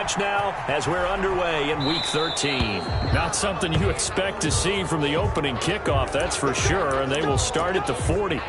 stretch now as we're underway in Week 13. Not something you expect to see from the opening kickoff, that's for sure, and they will start at the 40.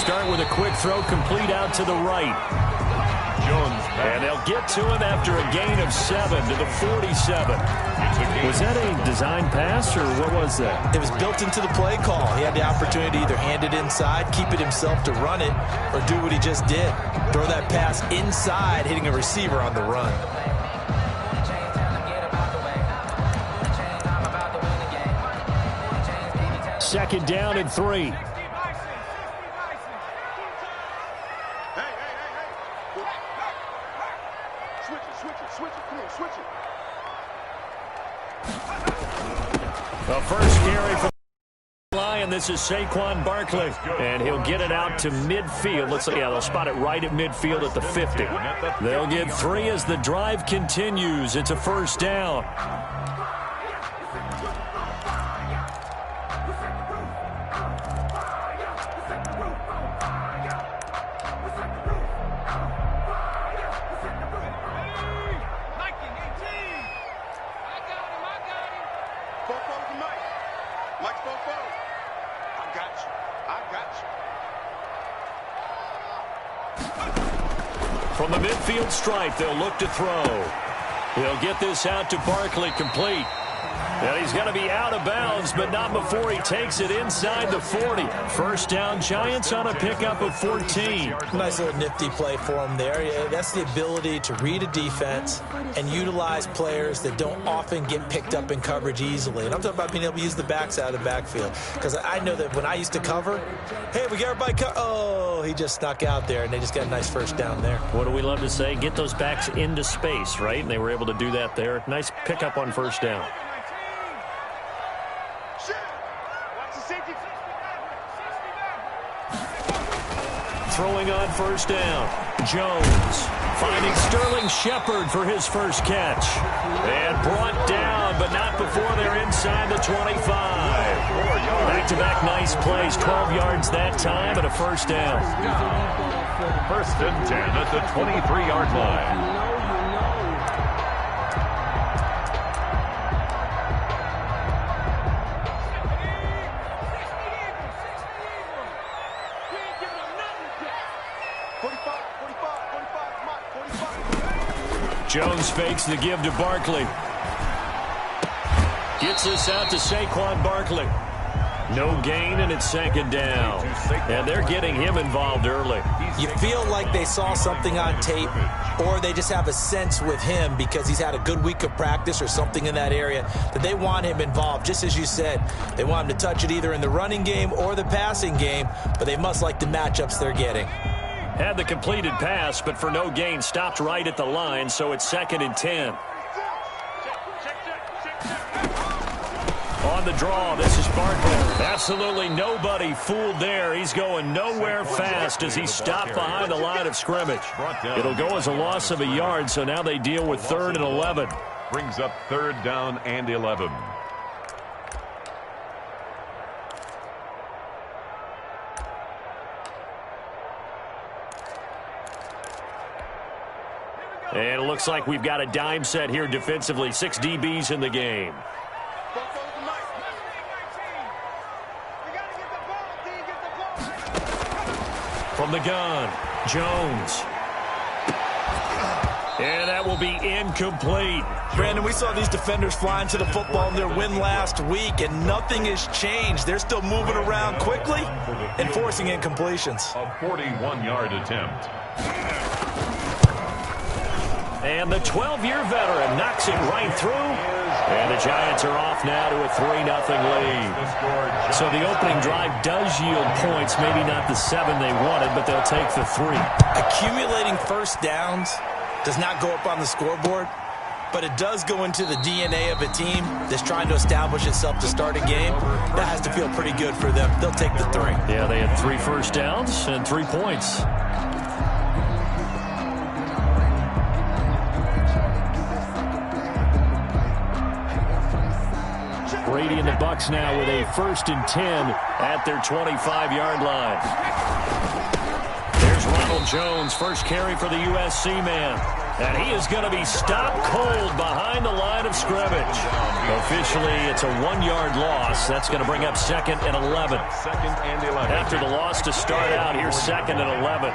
Start with a quick throw complete out to the right. And they'll get to him after a gain of 7 to the 47. Was that a design pass, or what was that? It was built into the play call. He had the opportunity to either hand it inside, keep it himself to run it, or do what he just did. Throw that pass inside, hitting a receiver on the run. Second down and 3. The first carry from the line. This is Saquon Barkley, and he'll get it out to midfield. They'll spot it right at midfield at the 50. They'll get 3 as the drive continues. It's a first down. From the midfield stripe, they'll look to throw. He'll get this out to Barkley, complete. And he's going to be out of bounds, but not before he takes it inside the 40. First down, Giants on a pickup of 14. Nice little nifty play for him there. Yeah, that's the ability to read a defense and utilize players that don't often get picked up in coverage easily. And I'm talking about being able to use the backs out of the backfield. Because I know that when I used to cover, hey, we got everybody oh, he just snuck out there, and they just got a nice first down there. What do we love to say? Get those backs into space, right? And they were able to do that there. Nice pickup on first down. Throwing on first down. Jones finding Sterling Shepard for his first catch. And brought down, but not before they're inside the 25. Back-to-back nice plays. 12 yards that time and a first down. First and 10 at the 23-yard line. Jones fakes the give to Barkley. Gets this out to Saquon Barkley. No gain, and it's second down. And they're getting him involved early. You feel like they saw something on tape, or they just have a sense with him because he's had a good week of practice or something in that area that they want him involved. Just as you said, they want him to touch it either in the running game or the passing game, but they must like the matchups they're getting. Had the completed pass, but for no gain, stopped right at the line, so it's second and 10. On the draw, this is Barkley. Absolutely nobody fooled there. He's going nowhere fast as he stopped behind the line of scrimmage. It'll go as a loss of a yard, so now they deal with 3rd and 11. Brings up 3rd down and 11. And it looks like we've got a dime set here defensively. 6 DBs in the game. From the gun, Jones. And that will be incomplete. Brandon, we saw these defenders flying to the football in their win last week, and nothing has changed. They're still moving around quickly and forcing incompletions. A 41-yard attempt. And the 12-year veteran knocks it right through. And the Giants are off now to a 3-0 lead. So the opening drive does yield points. Maybe not the 7 they wanted, but they'll take the 3. Accumulating first downs does not go up on the scoreboard, but it does go into the DNA of a team that's trying to establish itself to start a game. That has to feel pretty good for them. They'll take the 3. Yeah, they had 3 first downs and 3 points. Brady and the Bucs now with a 1st and 10 at their 25-yard line. There's Ronald Jones, first carry for the USC man. And he is going to be stopped cold behind the line of scrimmage. Officially, it's a 1-yard loss. That's going to bring up 2nd and 11. After the loss to start out, here's 2nd and 11.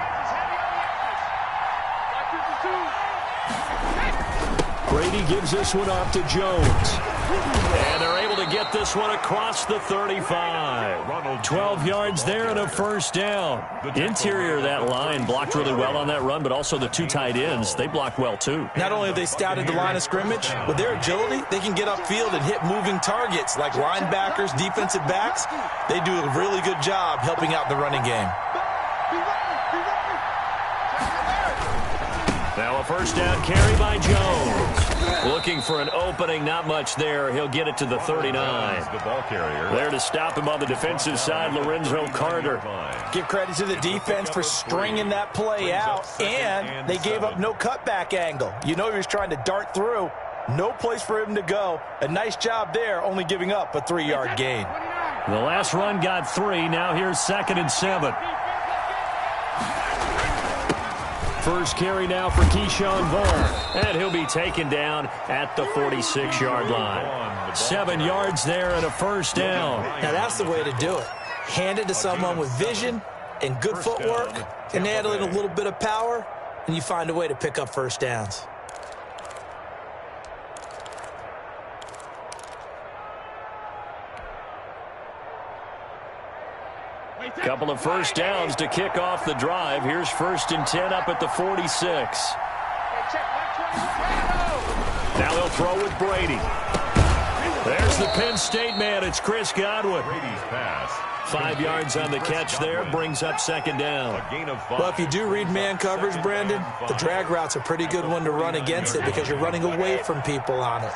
Brady gives this one off to Jones. And they're able to get this one across the 35. 12 yards there and a first down. Interior of that line blocked really well on that run, but also the 2 tight ends, they blocked well too. Not only have they scouted the line of scrimmage, with their agility, they can get upfield and hit moving targets like linebackers, defensive backs. They do a really good job helping out the running game. Now a first down carry by Jones. Looking for an opening, not much there. He'll get it to the 39. There to stop him on the defensive side, Lorenzo Carter. Give credit to the defense for stringing that play out, and they gave up no cutback angle. You know he was trying to dart through. No place for him to go. A nice job there, only giving up a 3-yard gain. The last run got 3. Now here's 2nd and 7. First carry now for Keyshawn Vaughn. And he'll be taken down at the 46-yard line. 7 yards there and a first down. Now that's the way to do it. Hand it to someone with vision and good footwork, and add in a little bit of power, and you find a way to pick up first downs. Couple of first downs to kick off the drive. Here's 1st and 10 up at the 46. Now they'll throw with Brady. There's the Penn State man. It's Chris Godwin. 5 yards on the catch there. Brings up 2nd down. Well, if you do read man coverage, Brandon, the drag route's a pretty good one to run against it because you're running away from people on it.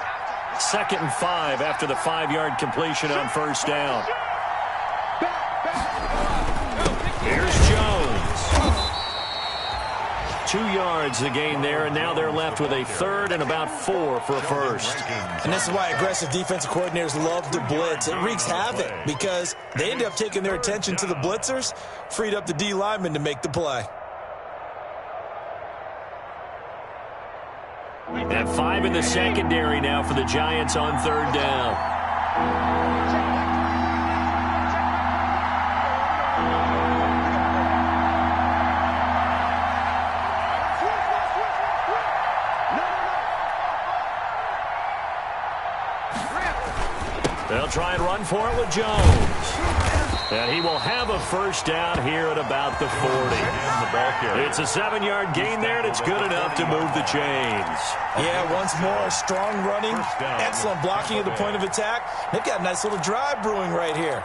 2nd and 5 after the 5-yard completion on first down. Here's Jones. 2 yards the gain there, and now they're left with a 3rd and about 4 for a first. And this is why aggressive defensive coordinators love to blitz. It wreaks havoc because they end up taking their attention to the blitzers, freed up the D lineman to make the play. And 5 in the secondary now for the Giants on 3rd down. They'll try and run for it with Jones. And he will have a first down here at about the 40. It's a 7-yard gain there, and it's good enough to move the chains. Yeah, once more, strong running, excellent blocking at the point of attack. They've got a nice little drive brewing right here.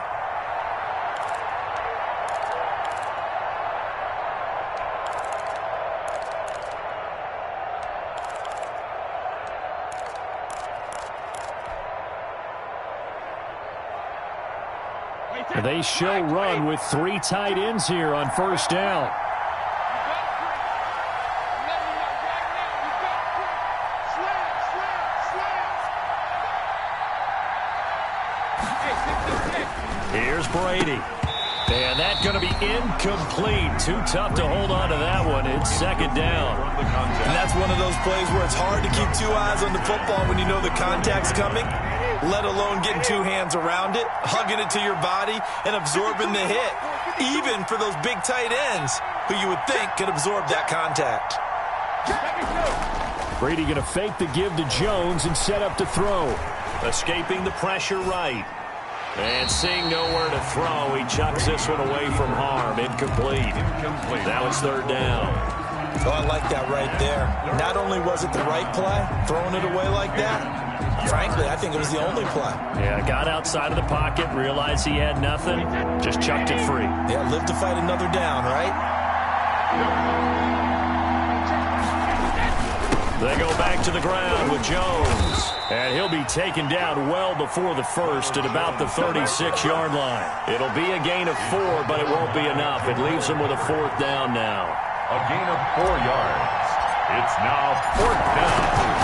They show run with 3 tight ends here on first down. Here's Brady. And that's going to be incomplete. Too tough to hold on to that one. It's 2nd down. And that's one of those plays where it's hard to keep 2 eyes on the football when you know the contact's coming, let alone getting 2 hands around it, hugging it to your body, and absorbing the hit, even for those big tight ends who you would think could absorb that contact. Brady going to fake the give to Jones and set up to throw. Escaping the pressure right. And seeing nowhere to throw, he chucks this one away from harm. Incomplete. Now it's 3rd down. Oh, I like that right there. Not only was it the right play, throwing it away like that, frankly, I think it was the only play. Yeah, got outside of the pocket, realized he had nothing, just chucked it free. Yeah, live to fight another down, right? They go back to the ground with Jones. And he'll be taken down well before the first at about the 36-yard line. It'll be a gain of 4, but it won't be enough. It leaves them with a 4th down now. A gain of 4 yards. It's now 4th down.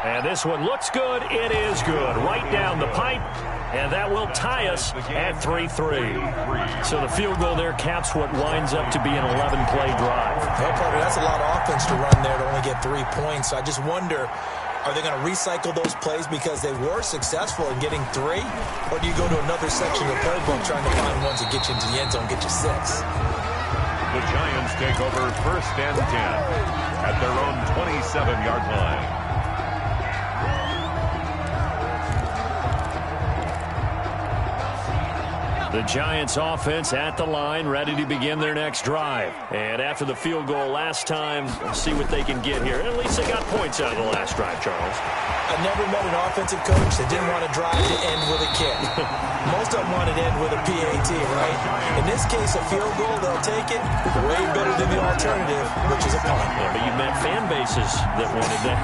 And this one looks good. It is good. Right down the pipe. And that will tie us at 3-3. So the field goal there caps what winds up to be an 11-play drive. Well, Parker, that's a lot of offense to run there to only get 3 points. So I just wonder, are they going to recycle those plays because they were successful in getting 3? Or do you go to another section of the playbook trying to find ones that get you into the end zone, get you 6? The Giants take over 1st and 10 at their own 27-yard line. The Giants offense at the line, ready to begin their next drive. And after the field goal last time, we'll see what they can get here. At least they got points out of the last drive, Charles. I never met an offensive coach that didn't want to drive to end with a kick. Most of them wanted to end with a PAT, right? In this case, a field goal, they'll take it way better than the alternative, which is a punt. Yeah, but you've met fan bases that wanted that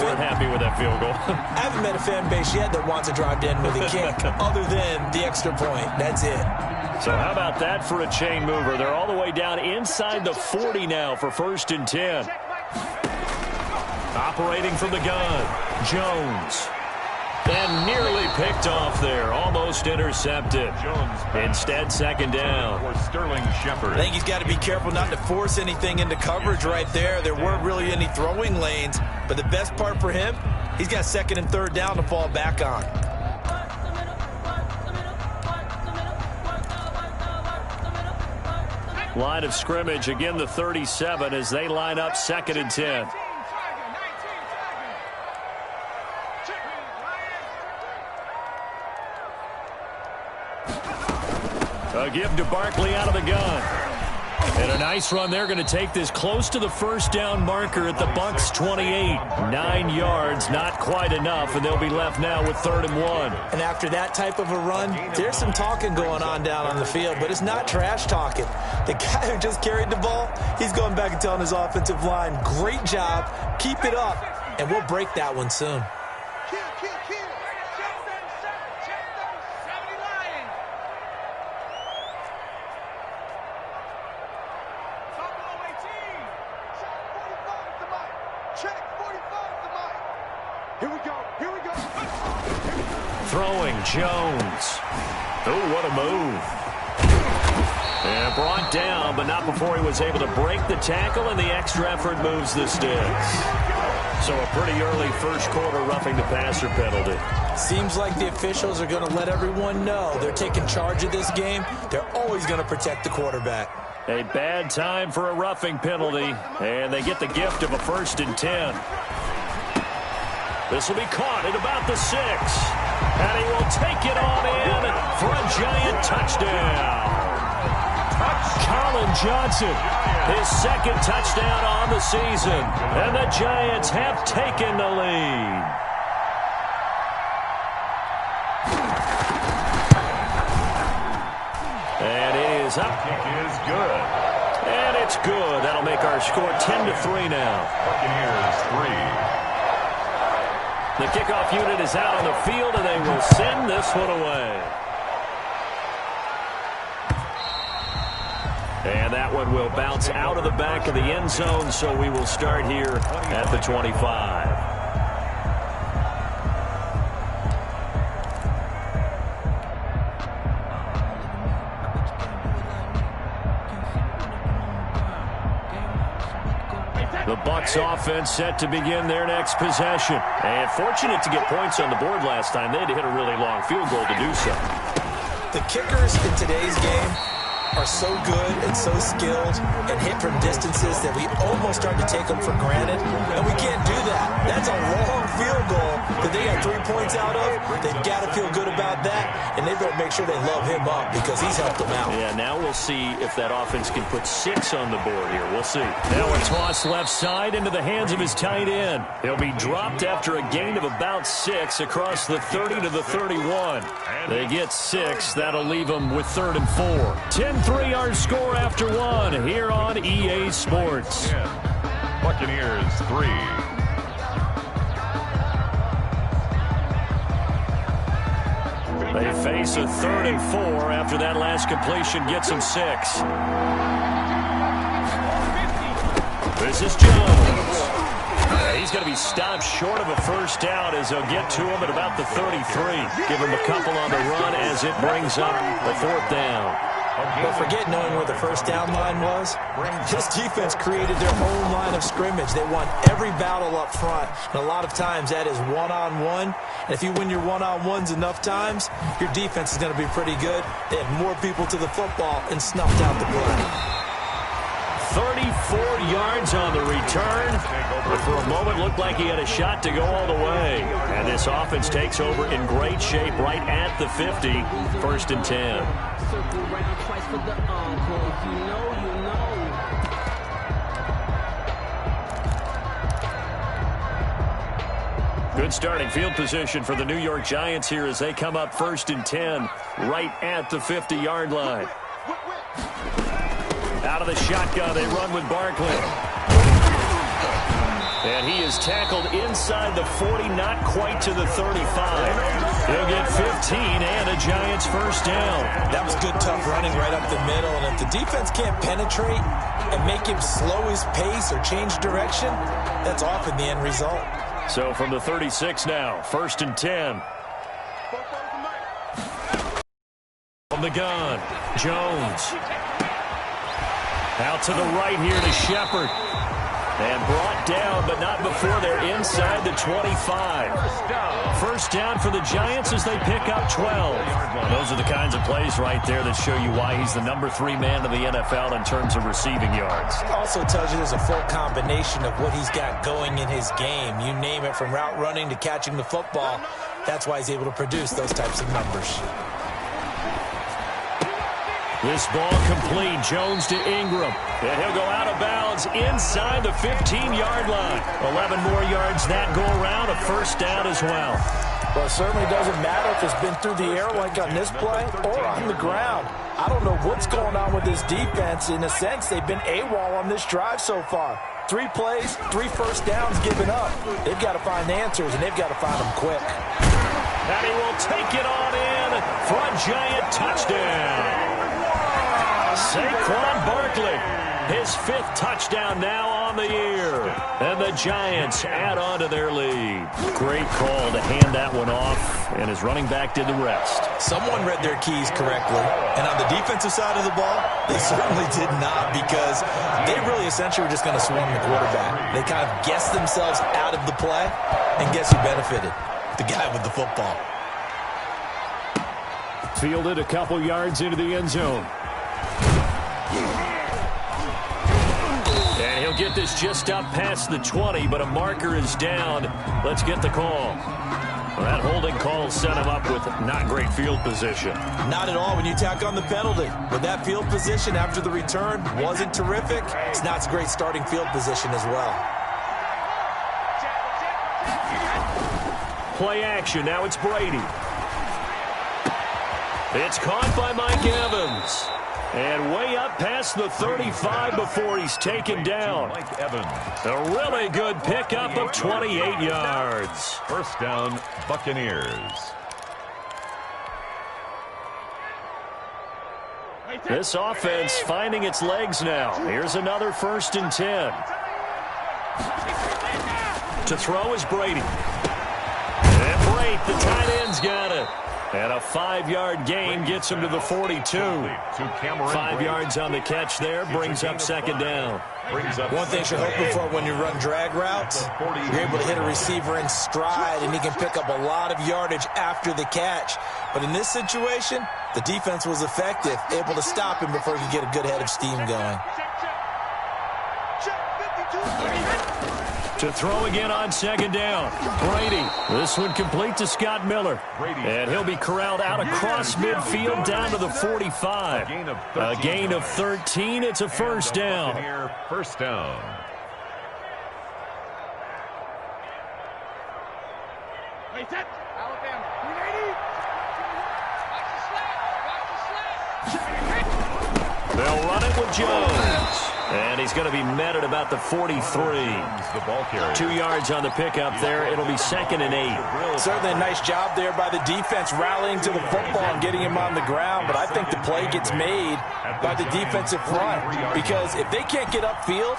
weren't happy with that field goal. I haven't met a fan base yet that wants to drive to end with a kick other than the extra point. That's it. So how about that for a chain mover? They're all the way down inside the 40 now for 1st and 10. Operating from the gun, Jones. And nearly picked off there. Almost intercepted. Instead, 2nd down. For Sterling Shepard. I think he's got to be careful not to force anything into coverage right there. There weren't really any throwing lanes. But the best part for him, he's got 2nd and 3rd down to fall back on. Line of scrimmage, again the 37 as they line up 2nd and 10. A give to Barkley out of the gun. And a nice run. They're going to take this close to the 1st down marker at the Bucs 28. 9 yards, not quite enough, and they'll be left now with 3rd and 1. And after that type of a run, there's some talking going on down on the field, but it's not trash talking. The guy who just carried the ball, he's going back and telling his offensive line, great job, keep it up, and we'll break that one soon. Throwing, Jones. Oh, what a move. And brought down, but not before he was able to break the tackle, and the extra effort moves the sticks. So a pretty early 1st quarter roughing the passer penalty. Seems like the officials are going to let everyone know they're taking charge of this game. They're always going to protect the quarterback. A bad time for a roughing penalty, and they get the gift of a 1st and 10. This will be caught at about the 6. And he will take it on in for a Giant touchdown. Colin Johnson, his 2nd touchdown on the season. And the Giants have taken the lead. And it is up. Kick is good. And it's good. That'll make our score 10-3 now. Buccaneers 3. The kickoff unit is out on the field, and they will send this one away. And that one will bounce out of the back of the end zone, so we will start here at the 25. The Bucs offense set to begin their next possession. And fortunate to get points on the board last time. They had to hit a really long field goal to do so. The kickers in today's game, are so good and so skilled and hit from distances that we almost start to take them for granted, and we can't do that. That's a long field goal that they got 3 points out of. They've got to feel good about that, and they better make sure they love him up because he's helped them out. Yeah, now we'll see if that offense can put 6 on the board here. We'll see. Now a toss left side into the hands of his tight end. He'll be dropped after a gain of about 6 across the 30 to the 31. They get 6. That'll leave them with 3rd and 4. 10-3 our score after 1 here on EA Sports. Buccaneers 3. They face a 3rd and 4 after that last completion gets them 6. This is Jones. He's going to be stopped short of a first down as they'll get to him at about the 33. Give him a couple on the run as it brings up the 4th down. But forget knowing where the first down line was. This defense created their own line of scrimmage. They won every battle up front, and a lot of times that is one-on-one. And if you win your one-on-ones enough times, your defense is going to be pretty good. They had more people to the football and snuffed out the play. 34 yards on the return, but for a moment looked like he had a shot to go all the way. And this offense takes over in great shape right at the 50, 1st and 10. Good starting field position for the New York Giants here as they come up 1st and 10 right at the 50-yard line. Out of the shotgun, they run with Barkley. And he is tackled inside the 40, not quite to the 35. He'll get 15 and a Giants first down. That was good, tough running right up the middle. And if the defense can't penetrate and make him slow his pace or change direction, that's often the end result. So from the 36 now, 1st and 10. From the gun, Jones. Out to the right here to Shepard. And brought down, but not before they're inside the 25. First down for the Giants as they pick up 12. Those are the kinds of plays right there that show you why he's the number 3 man in the NFL in terms of receiving yards. Also tells you there's a full combination of what he's got going in his game. You name it, from route running to catching the football. That's why he's able to produce those types of numbers. This ball complete. Jones to Ingram. And he'll go out of bounds inside the 15-yard line. 11 more yards that go around. A first down as well. Well, it certainly doesn't matter if it's been through the air like on this play or on the ground. I don't know what's going on with this defense. In a sense, they've been AWOL on this drive so far. 3 plays, 3 first downs given up. They've got to find answers, and they've got to find them quick. And he will take it on in for a Giant touchdown. Saquon Barkley, his 5th touchdown now on the year. And the Giants add on to their lead. Great call to hand that one off, and his running back did the rest. Someone read their keys correctly, and on the defensive side of the ball, they certainly did not, because they really essentially were just going to swarm the quarterback. They kind of guessed themselves out of the play, and guess who benefited? The guy with the football. Fielded a couple yards into the end zone. And he'll get this just up past the 20, but a marker is down. Let's get the call. Well, that holding call set him up with not great field position. Not at all when you tack on the penalty. With that field position after the return wasn't terrific, it's not a great starting field position as well. Play action. Now it's Brady. It's caught by Mike Evans. And way up past the 35 before he's taken down. Mike Evans. A really good pickup of 28 yards. First down, Buccaneers. This offense finding its legs now. Here's another 1st and 10. To throw is Brady. And Brady, the tight end's got it. And a 5-yard gain gets him to the 42. 5 yards on the catch there, brings up second down. One thing you're hoping for when you run drag routes, you're able to hit a receiver in stride, and he can pick up a lot of yardage after the catch. But in this situation, the defense was effective, able to stop him before he could get a good head of steam going. To throw again on second down. Brady. This one complete to Scott Miller. And he'll be corralled out across midfield down to the 45. A gain of 13. It's a first down. First down. They'll run it with Jones. And he's going to be met at about the 43. 2 yards on the pickup there. It'll be 2nd and 8. Certainly a nice job there by the defense rallying to the football and getting him on the ground. But I think the play gets made by the defensive front. Because if they can't get upfield,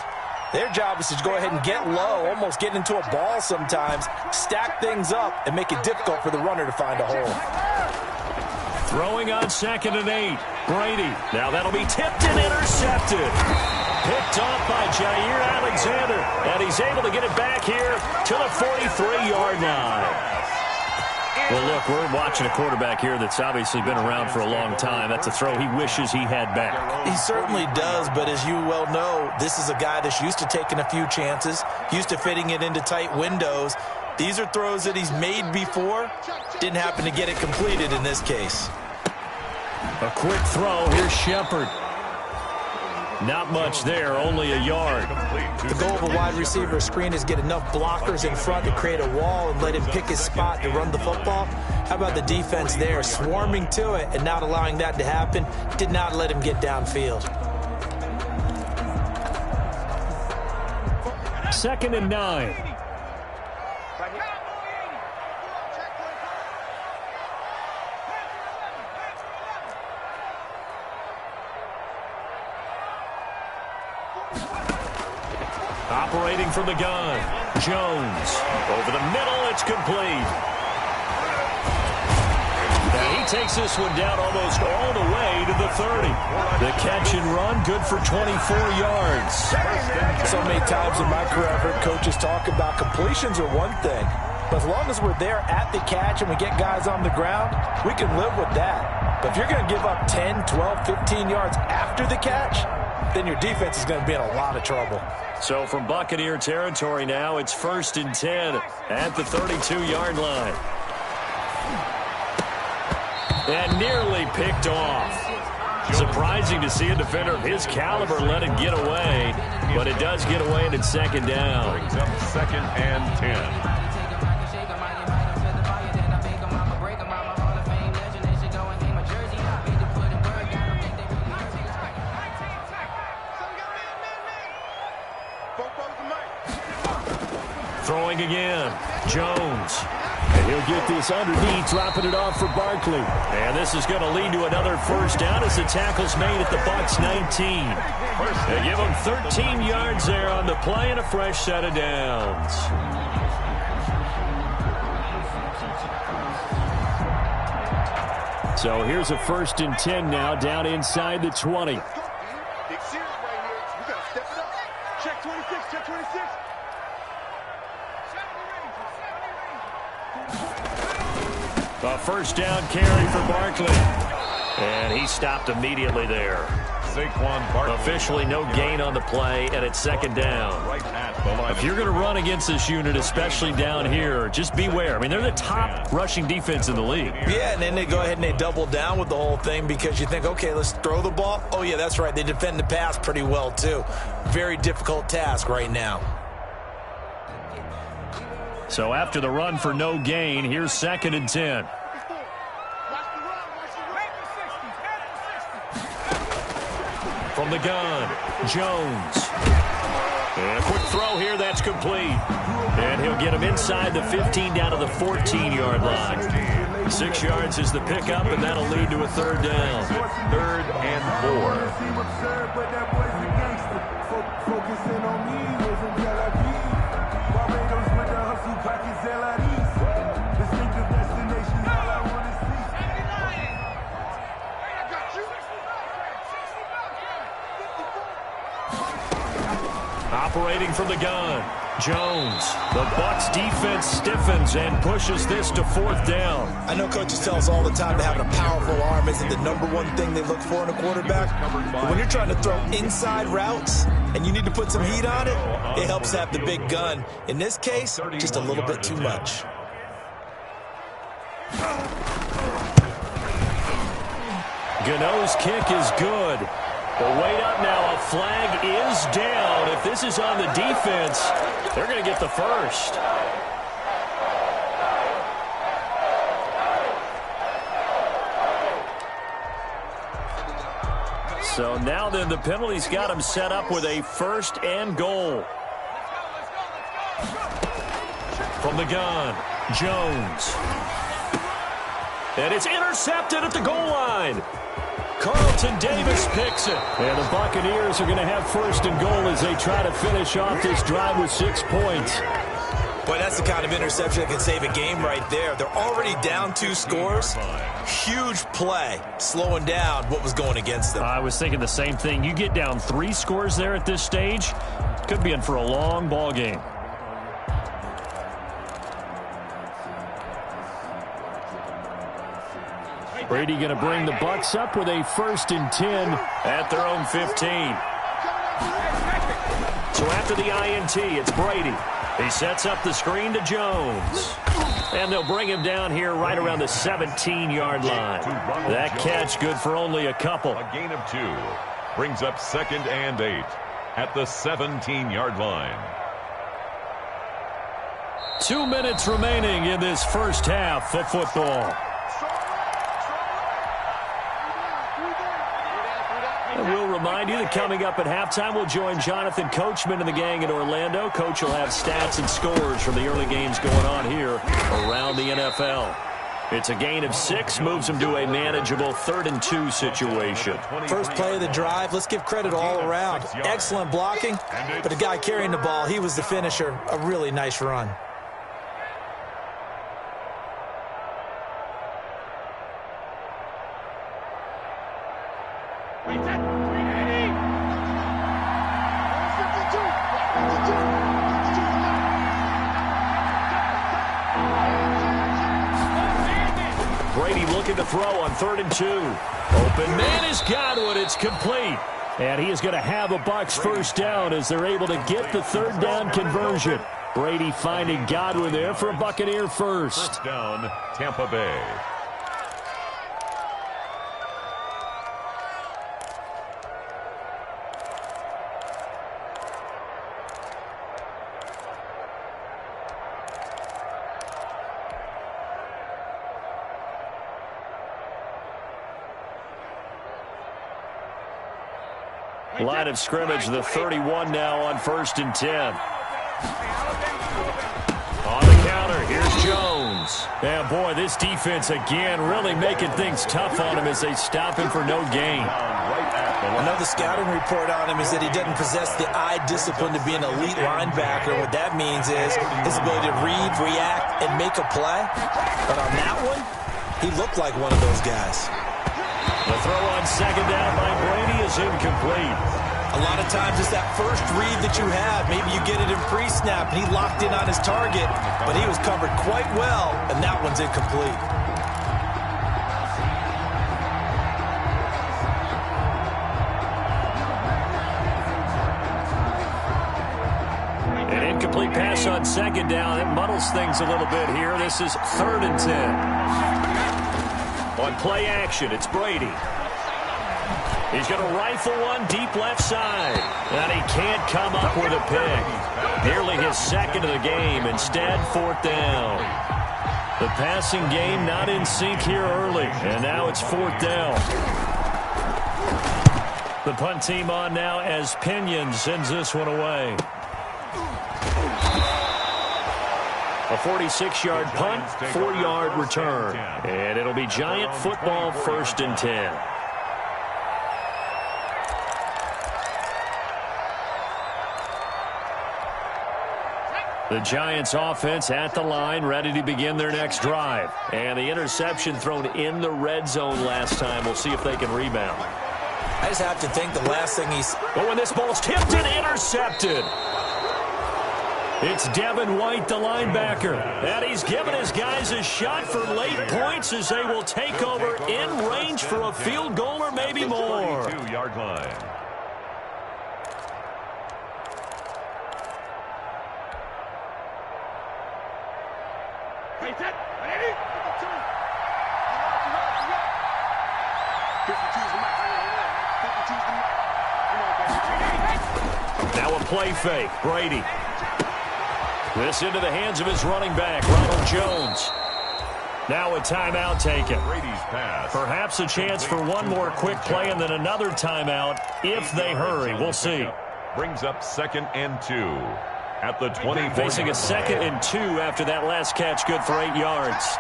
their job is to go ahead and get low, almost get into a ball sometimes, stack things up, and make it difficult for the runner to find a hole. Throwing on 2nd and 8. Brady. Now that'll be tipped and intercepted. Picked off by Jair Alexander. And he's able to get it back here to the 43-yard line. Well, look, we're watching a quarterback here that's obviously been around for a long time. That's a throw he wishes he had back. He certainly does, but as you well know, this is a guy that's used to taking a few chances, used to fitting it into tight windows. These are throws that he's made before. Didn't happen to get it completed in this case. A quick throw. Here's Shepard. Not much there, only a yard. The goal of a wide receiver screen is get enough blockers in front to create a wall and let him pick his spot to run the football. How about the defense there, swarming to it and not allowing that to happen? Did not let him get downfield. 2nd and 9. Operating from the gun. Jones. Over the middle, it's complete. Now he takes this one down almost all the way to the 30. The catch and run, good for 24 yards. So many times in my career, I've heard coaches talk about completions are one thing. But as long as we're there at the catch and we get guys on the ground, we can live with that. But if you're going to give up 10, 12, 15 yards after the catch, then your defense is going to be in a lot of trouble. So from Buccaneer territory now, it's 1st and 10 at the 32-yard line. And nearly picked off. Surprising to see a defender of his caliber let it get away, but it does get away and it's 2nd down. Brings up 2nd and 10. Throwing again. Jones. And he'll get this underneath, dropping it off for Barkley. And this is going to lead to another first down as the tackle's made at the Bucs 19. They give him 13 yards there on the play and a fresh set of downs. So here's a 1st and 10 now down inside the 20. A first down carry for Barkley. And he stopped immediately there. Saquon Barkley. Officially no gain on the play, and it's 2nd down. Right at the line. If you're going to run against this unit, especially down here, just beware. I mean, they're the top rushing defense in the league. Yeah, and then they go ahead and they double down with the whole thing because you think, okay, let's throw the ball. Oh, yeah, that's right. They defend the pass pretty well, too. Very difficult task right now. So after the run for no gain, here's 2nd and 10. From the gun, Jones. And a quick throw here, that's complete. And he'll get him inside the 15 down to the 14-yard line. 6 yards is the pickup, and that'll lead to a 3rd down. 3rd and 4. Operating from the gun, Jones. The Bucs defense stiffens and pushes this to 4th down. I know coaches tell us all the time that having a powerful arm isn't the #1 thing they look for in a quarterback. But when you're trying to throw inside routes and you need to put some heat on it, it helps to have the big gun. In this case, just a little bit too much. Gano's kick is good. But wait up now, a flag is down. If this is on the defense, they're going to get the first. So now then the penalty's got him set up with a 1st and goal. From the gun, Jones. And it's intercepted at the goal line. Carlton Davis picks it. And the Buccaneers are going to have 1st and goal as they try to finish off this drive with 6 points. Boy, that's the kind of interception that can save a game right there. They're already down 2 scores. Huge play, slowing down what was going against them. I was thinking the same thing. You get down 3 scores there at this stage, could be in for a long ball game. Brady going to bring the Bucs up with a 1st and 10 at their own 15. So after the INT, it's Brady. He sets up the screen to Jones. And they'll bring him down here right around the 17-yard line. That catch good for only a couple. A gain of 2 brings up 2nd and 8 at the 17-yard line. 2 minutes remaining in this first half of football. And we'll remind you that coming up at halftime, we'll join Jonathan Coachman and the gang in Orlando. Coach will have stats and scores from the early games going on here around the NFL. It's a gain of 6, moves them to a manageable 3rd and 2 situation. First play of the drive, let's give credit all around. Excellent blocking, but the guy carrying the ball, he was the finisher. A really nice run. Brady looking to throw on 3rd and 2. Open man is Godwin. It's complete. And he is going to have a Bucs 1st down as they're able to get the 3rd down conversion. Brady finding Godwin there for a Buccaneer 1st. Down, Tampa Bay. Line of scrimmage, the 31 now on 1st and 10. On the counter, here's Jones. And boy, this defense again really making things tough on him as they stop him for no gain. Another scouting report on him is that he doesn't possess the eye discipline to be an elite linebacker. What that means is his ability to read, react, and make a play. But on that one, he looked like one of those guys. The throw on 2nd down by Brady is incomplete. A lot of times it's that first read that you have. Maybe you get it in pre-snap, and he locked in on his target, but he was covered quite well, and that one's incomplete. An incomplete pass on 2nd down. It muddles things a little bit here. This is 3rd and 10. On play action, it's Brady. He's going to rifle one deep left side. And he can't come up with a pick. Nearly his 2nd of the game. Instead, 4th down. The passing game not in sync here early. And now it's 4th down. The punt team on now as Pinion sends this one away. A 46-yard punt, 4-yard return. And it'll be Giant football 1st and 10. The Giants offense at the line, ready to begin their next drive. And the interception thrown in the red zone last time. We'll see if they can rebound. I just have to think the last thing he's... But when this ball's tipped and intercepted. It's Devin White, the linebacker. And he's given his guys a shot for late points as they will take over in range for a field goal or maybe more. 32-yard line. Now a play fake. Brady. This into the hands of his running back, Ronald Jones. Now a timeout taken. Brady's pass. Perhaps a chance for one more quick play and then another timeout if they hurry. We'll see. Brings up 2nd and 2 at the 20. Facing a 2nd and 2 after that last catch, good for 8 yards.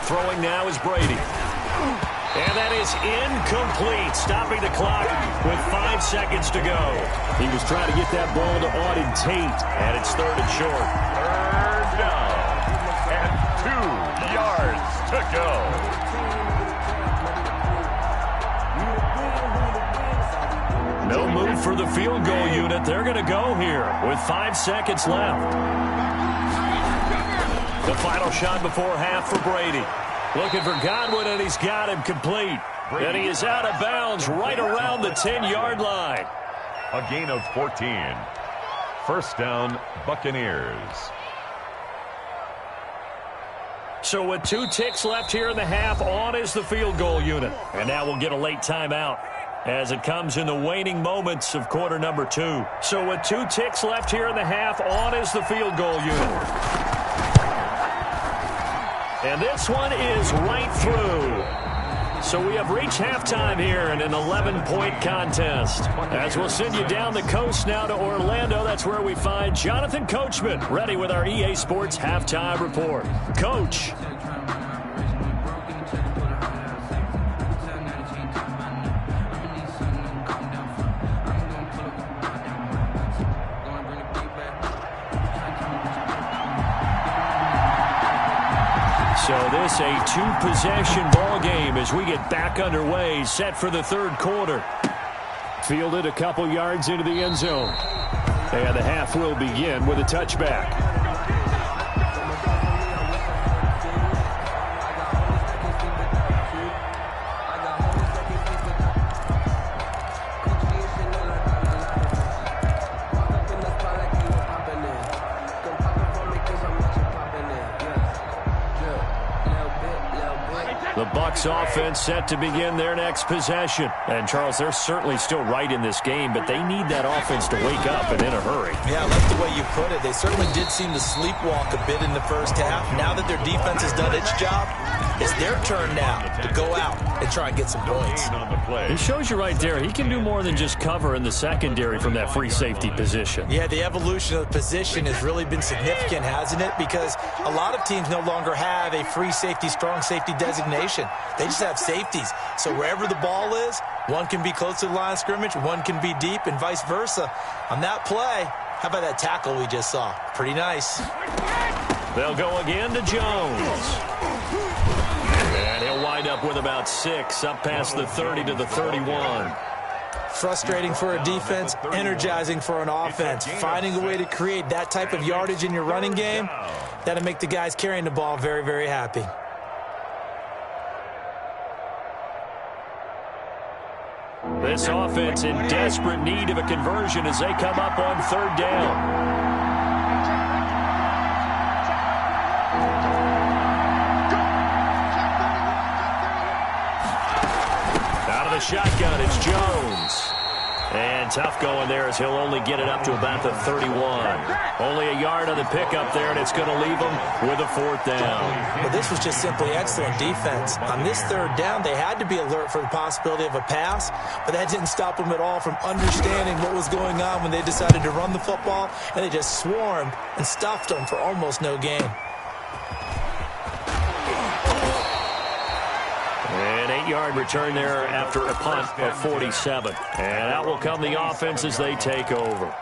Throwing now is Brady. And that is incomplete, stopping the clock with 5 seconds to go. He was trying to get that ball to Auden Tate, and it's 3rd and short. 3rd down and 2 yards to go. No move for the field goal unit. They're going to go here with 5 seconds left. The final shot before half for Brady. Looking for Godwin, and he's got him complete. And he is out of bounds right around the 10-yard line. A gain of 14. 1st down, Buccaneers. So with 2 ticks left here in the half, on is the field goal unit. And now we'll get a late timeout as it comes in the waning moments of quarter number 2. So with 2 ticks left here in the half, on is the field goal unit. And this one is right through. So we have reached halftime here in an 11-point contest. As we'll send you down the coast now to Orlando, that's where we find Jonathan Coachman, ready with our EA Sports Halftime Report. Coach. So this a 2-possession ball game as we get back underway, set for the 3rd quarter. Fielded a couple yards into the end zone. And the half will begin with a touchback. The Bucs offense set to begin their next possession. And, Charles, they're certainly still right in this game, but they need that offense to wake up and in a hurry. Yeah, I like the way you put it. They certainly did seem to sleepwalk a bit in the first half. Now that their defense has done its job, it's their turn now to go out and try and get some points. He shows you right there. He can do more than just cover in the secondary from that free safety position. Yeah, the evolution of the position has really been significant, hasn't it? Because a lot of teams no longer have a free safety, strong safety designation. They just have safeties. So wherever the ball is, one can be close to the line of scrimmage, one can be deep, and vice versa. On that play, how about that tackle we just saw? Pretty nice. They'll go again to Jones. And he'll wind up with about 6, up past the 30 to the 31. Frustrating for a defense, energizing for an offense. Finding a way to create that type of yardage in your running game, that'll make the guys carrying the ball very, very happy. This offense in desperate need of a conversion as they come up on 3rd down. Out of the shotgun, it's Jones. And tough going there as he'll only get it up to about the 31. Only a yard on the pickup there, and it's going to leave them with a 4th down. But this was just simply excellent defense. On this 3rd down, they had to be alert for the possibility of a pass, but that didn't stop them at all from understanding what was going on when they decided to run the football, and they just swarmed and stuffed them for almost no gain. An 8-yard return there after a punt of 47. And out will come the offense as they take over.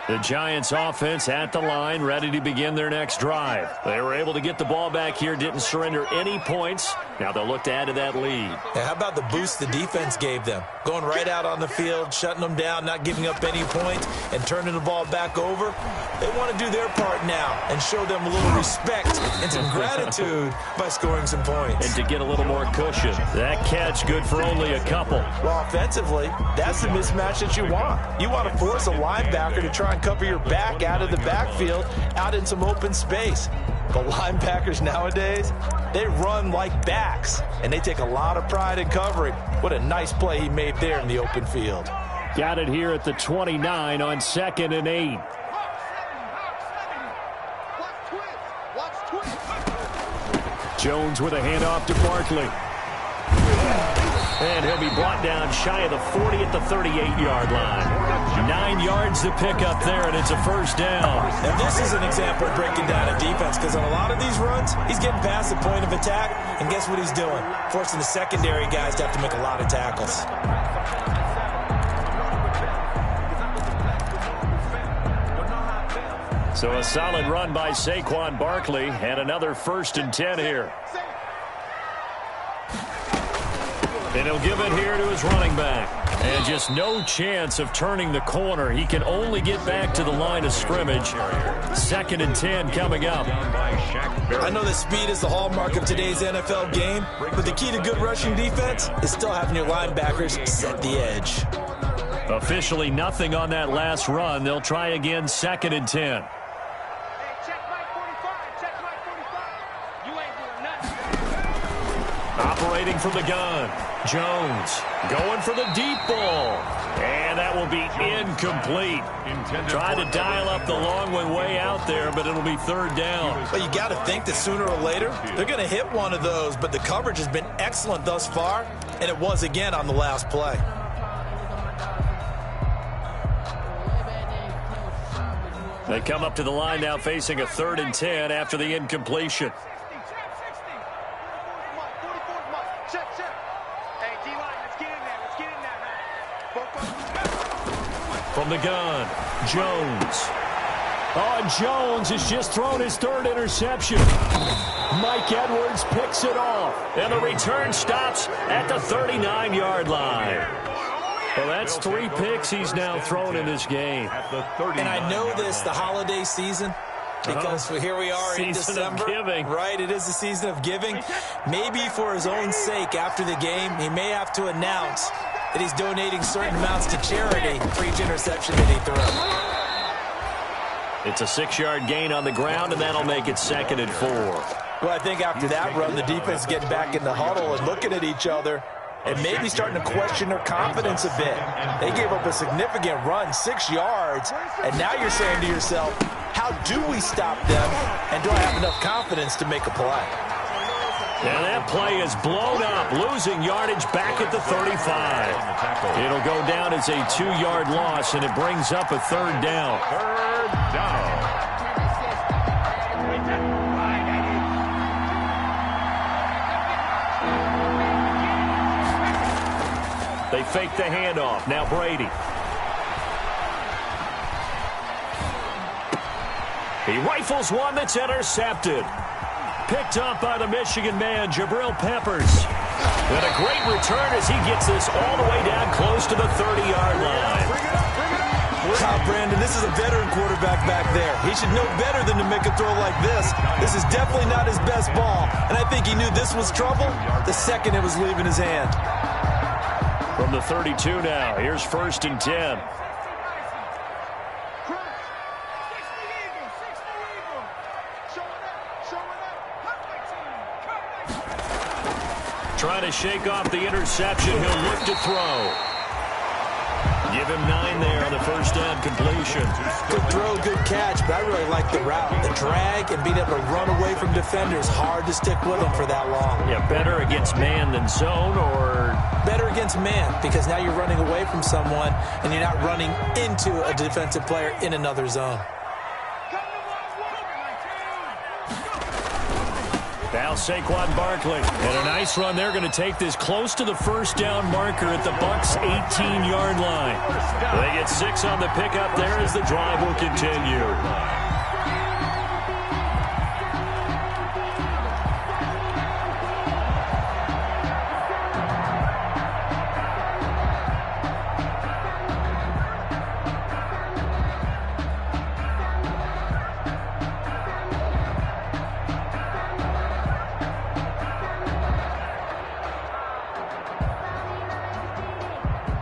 The Giants offense at the line, ready to begin their next drive. They were able to get the ball back here, didn't surrender any points. Now they'll look to add to that lead. Yeah, how about the boost the defense gave them? Going right out on the field, shutting them down, not giving up any points, and turning the ball back over. They want to do their part now and show them a little respect and some gratitude by scoring some points. And to get a little more cushion. That catch good for only a couple. Well, offensively, that's the mismatch that you want. You want to force a linebacker to try and cover your back out of the backfield, out in some open space. But linebackers nowadays, they run like backs, and they take a lot of pride in covering. What a nice play he made there in the open field. Got it here at the 29 on 2nd and 8. Jones with a handoff to Barkley. And he'll be brought down shy of the 40 at the 38-yard line. 9 yards to pick up there, and it's a first down. Now, this is an example of breaking down a defense, because on a lot of these runs, he's getting past the point of attack, and guess what he's doing? Forcing the secondary guys to have to make a lot of tackles. So a solid run by Saquon Barkley, and another 1st and 10 here. And he'll give it here to his running back. And just no chance of turning the corner. He can only get back to the line of scrimmage. 2nd and 10 coming up. I know that speed is the hallmark of today's NFL game, but the key to good rushing defense is still having your linebackers set the edge. Officially nothing on that last run. They'll try again, 2nd and 10. Operating from the gun. Jones going for the deep ball. And that will be incomplete. Trying to dial up the long one way out there, but it'll be 3rd down. Well, you got to think that sooner or later, they're going to hit one of those, but the coverage has been excellent thus far, and it was again on the last play. They come up to the line now facing a 3rd and 10 after the incompletion. From the gun, Jones. Oh, and Jones has just thrown his 3rd interception. Mike Edwards picks it off. And the return stops at the 39-yard line. Well, that's 3 picks he's now thrown in this game. And I know this, the holiday season, because here we are in December. Of giving. Right, it is the season of giving. Maybe for his own sake after the game, he may have to announce that he's donating certain amounts to charity for each interception that he throws. It's a 6-yard gain on the ground, and that'll make it 2nd and 4. Well, I think after that run, the defense is getting back in the huddle and looking at each other and maybe starting to question their confidence a bit. They gave up a significant run, 6 yards, and now you're saying to yourself, how do we stop them, and do I have enough confidence to make a play? And that play is blown up, losing yardage back at the 35. It'll go down as a 2-yard loss, and it brings up a 3rd down. 3rd down. They fake the handoff. Now Brady. He rifles one that's intercepted. Picked up by the Michigan man, Jabril Peppers. And a great return as he gets this all the way down close to the 30-yard line. Wow, Brandon, this is a veteran quarterback back there. He should know better than to make a throw like this. This is definitely not his best ball, and I think he knew this was trouble the second it was leaving his hand. From the 32 now, here's 1st and 10. Trying to shake off the interception. He'll look to throw. Give him 9 there on the 1st down completion. Good throw, good catch, but I really like the route. The drag and being able to run away from defenders, hard to stick with them for that long. Yeah, better against man than zone, or? Better against man, because now you're running away from someone and you're not running into a defensive player in another zone. Now Saquon Barkley. And a nice run. They're going to take this close to the first down marker at the Bucs' 18-yard line. They get 6 on the pickup there as the drive will continue.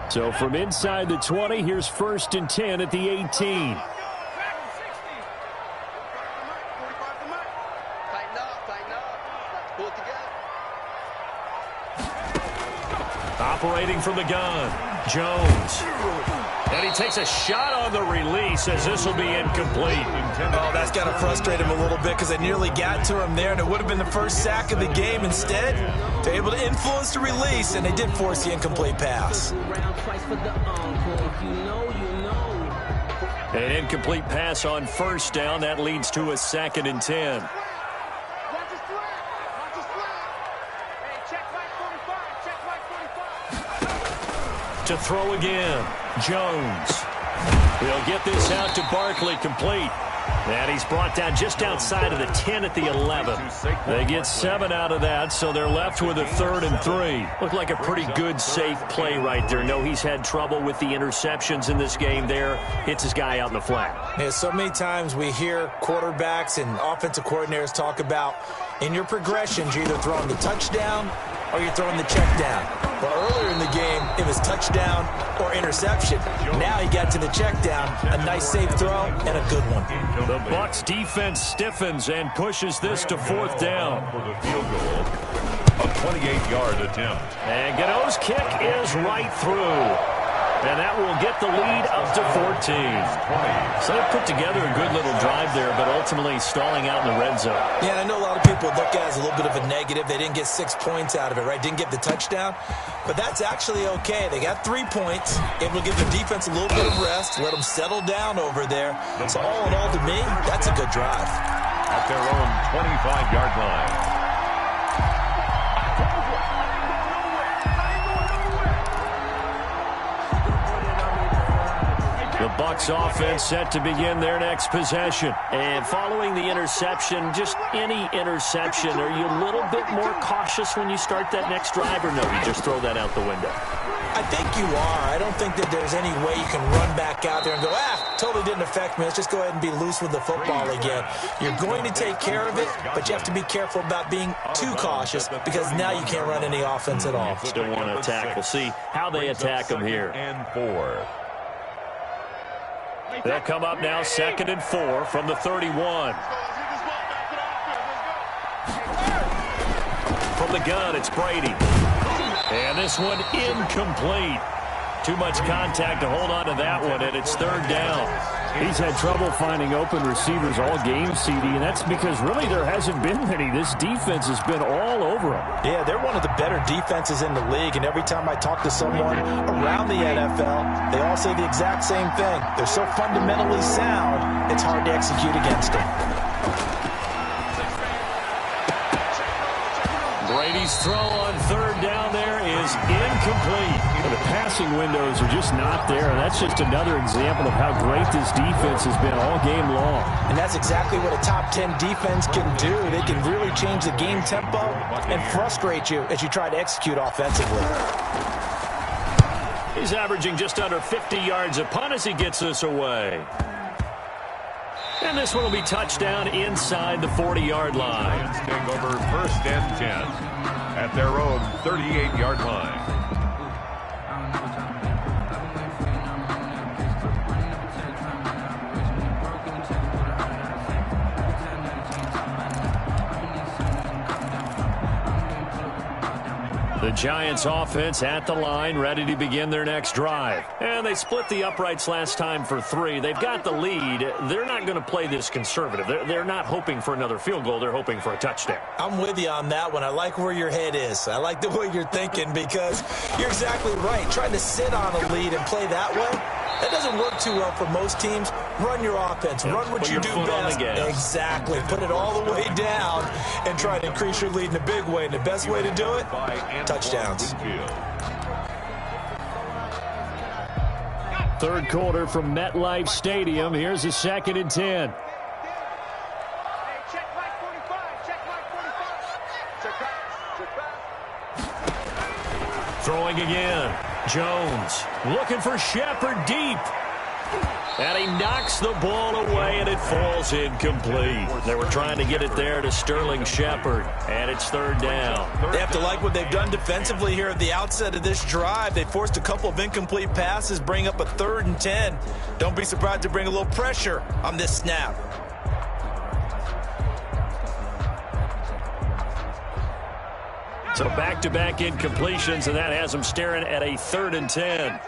So from inside the 20, here's 1st and 10 at the 18. Tighten up. Pull it together. Operating from the gun, Jones. And he takes a shot on the release as this will be incomplete. Oh, that's got to frustrate him a little bit because they nearly got to him there, and it would have been the first sack of the game. Instead, they're able to influence the release, and they did force the incomplete pass. An incomplete pass on 1st down. That leads to a 2nd and 10. To throw again, Jones. He'll get this out to Barkley, complete. And he's brought down just outside of the 10 at the 11. They get 7 out of that, so they're left with a 3rd and 3. Looked like a pretty good, safe play right there. No, he's had trouble with the interceptions in this game there. Hits his guy out in the flat. Yeah, so many times we hear quarterbacks and offensive coordinators talk about in your progressions, you're either throwing the touchdown or you're throwing the check down. Well, earlier in the game, it was touchdown or interception. Now he got to the check down, a nice safe throw, and a good one. The Bucs defense stiffens and pushes this to 4th down. For the field goal, a 28-yard attempt. And Gano's kick is right through. And that will get the lead up to 14. So they put together a good little drive there, but ultimately stalling out in the red zone. Yeah, I know a lot of people look at it as a little bit of a negative. They didn't get 6 points out of it, right? Didn't get the touchdown. But that's actually okay. They got 3 points. Able to give the defense a little bit of rest, let them settle down over there. So all in all, to me, that's a good drive. At their own 25-yard line. The Bucs offense set to begin their next possession. And following the interception, just any interception, are you a little bit more cautious when you start that next drive, or no, you just throw that out the window? I think you are. I don't think that there's any way you can run back out there and go, totally didn't affect me. Let's just go ahead and be loose with the football again. You're going to take care of it, but you have to be careful about being too cautious because now you can't run any offense at all. Still want to attack. We'll see how they attack them here. And 4. They'll come up now 2nd and 4 from the 31. From the gun, it's Brady. And this one incomplete. Too much contact to hold on to that one, and it's 3rd down. He's had trouble finding open receivers all game, CD, and that's because really there hasn't been many. This defense has been all over him. Yeah, they're one of the better defenses in the league, and every time I talk to someone around the NFL, they all say the exact same thing. They're so fundamentally sound, it's hard to execute against them. Brady's throw on 3rd down there is incomplete. The passing windows are just not there. That's just another example of how great this defense has been all game long. And that's exactly what a top 10 defense can do. They can really change the game tempo and frustrate you as you try to execute offensively. He's averaging just under 50 yards a punt as he gets this away. And this one will be touchdown inside the 40-yard line. Lions take over 1st and 10 at their own 38-yard line. The Giants offense at the line, ready to begin their next drive. And they split the uprights last time for 3. They've got the lead. They're not going to play this conservative. They're not hoping for another field goal. They're hoping for a touchdown. I'm with you on that one. I like where your head is. I like the way you're thinking because you're exactly right. Trying to sit on a lead and play that way, That doesn't work too well for most teams. Run your offense. Run what you do best. Exactly. Put it all the way down and try to increase your lead in a big way. And the best way to do it, touchdowns. Third quarter from MetLife Stadium. Here's a 2nd and 10. Throwing again. Jones looking for Shepard deep. And he knocks the ball away, and it falls incomplete. They were trying to get it there to Sterling Shepard, and it's 3rd down. They have to like what they've done defensively here at the outset of this drive. They forced a couple of incomplete passes, bring up a 3rd and 10. Don't be surprised to bring a little pressure on this snap. So back-to-back incompletions, and that has them staring at a 3rd and 10.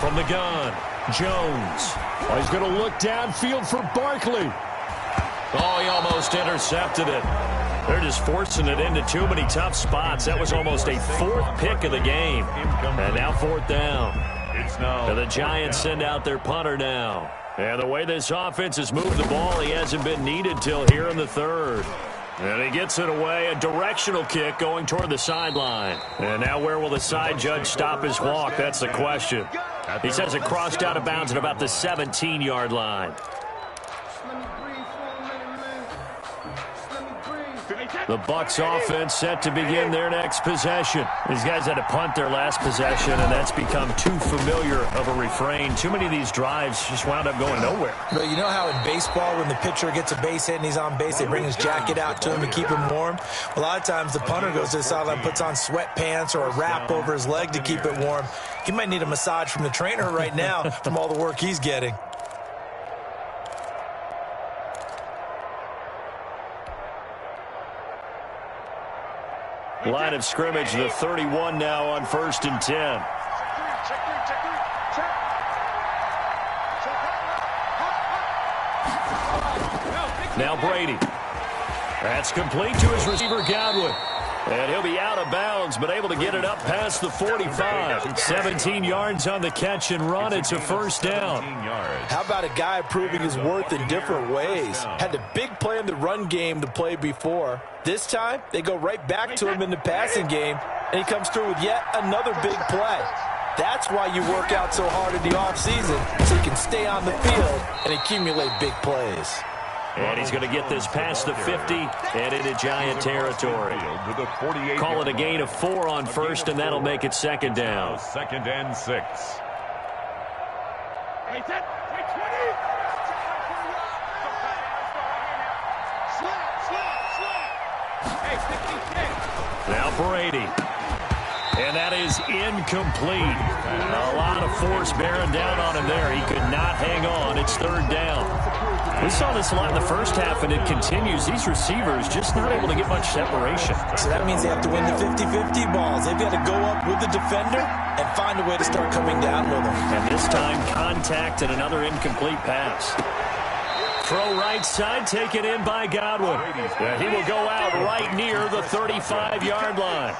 From the gun, Jones. Oh, he's going to look downfield for Barkley. Oh, he almost intercepted it. They're just forcing it into too many tough spots. That was almost a 4th pick of the game. And now 4th down. And the Giants send out their punter now. And the way this offense has moved the ball, he hasn't been needed till here in the 3rd. And he gets it away, a directional kick going toward the sideline. And now where will the side judge stop his walk? That's the question. He says it crossed out of bounds at about the 17-yard line. The Bucs offense set to begin their next possession. These guys had to punt their last possession, and that's become too familiar of a refrain. Too many of these drives just wound up going nowhere. But you know how in baseball, when the pitcher gets a base hit and he's on base, they bring his jacket out to him to keep him warm? A lot of times the punter goes to the sideline, puts on sweatpants or a wrap over his leg to keep it warm. He might need a massage from the trainer right now from all the work he's getting. Line of scrimmage, the 31 now on 1st and 10. Now Brady. That's complete to his receiver, Godwin. And he'll be out of bounds, but able to get it up past the 45. 17 yards on the catch and run. It's a 1st down. How about a guy proving his worth in different ways? Had a big play in the run game to play before. This time, they go right back to him in the passing game, and he comes through with yet another big play. That's why you work out so hard in the offseason, so you can stay on the field and accumulate big plays. And he's going to get this past the 50 and into Giant territory. Call it a gain of 4 on 1st, and that'll make it 2nd down. 2nd and 6. Now Brady. And that is incomplete. A lot of force bearing down on him there. He could not hang on. It's 3rd down. We saw this a lot in the first half, and it continues. These receivers just not able to get much separation. So that means they have to win the 50-50 balls. They've got to go up with the defender and find a way to start coming down with them. And this time, contact and another incomplete pass. Throw right side, taken in by Godwin. Yeah, he will go out right near the 35-yard line.